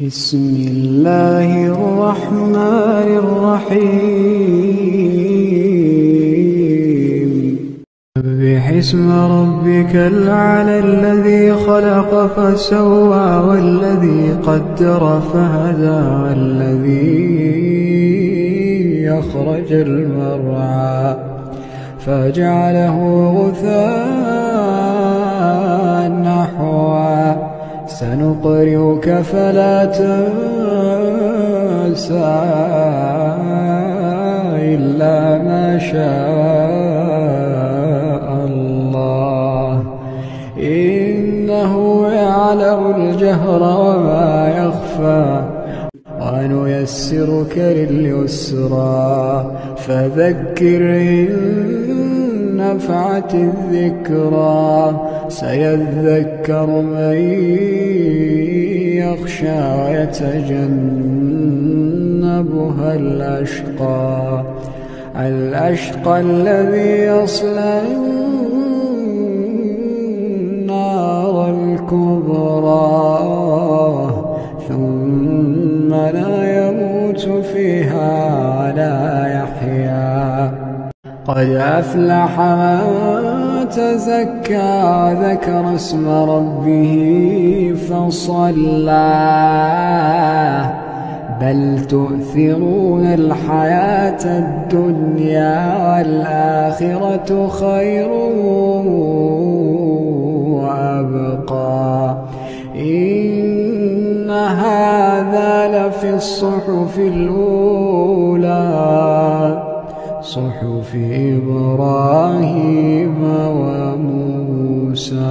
بسم الله الرحمن الرحيم سبح اسم ربك الأعلى الذي خلق فسوى والذي قدر فهدى والذي أخرج المرعى فجعله غثاء نحوا سنقرئك فلا تنسى إلا ما شاء الله إنه يعلم الجهر وما يخفى ونيسرك لليسرى فذكر إن نفعت الذكرى سيذكر من يخشى ويتجنبها الأشقى الذي يصلى النار الكبرى ثم لا يموت فيها ولا يحيا قد أفلح من تزكى وذكر اسم ربه فصلى بل تؤثرون الحياة الدنيا والآخرة خير وأبقى إن هذا لفي الصحف الأولى صحف إبراهيم وموسى.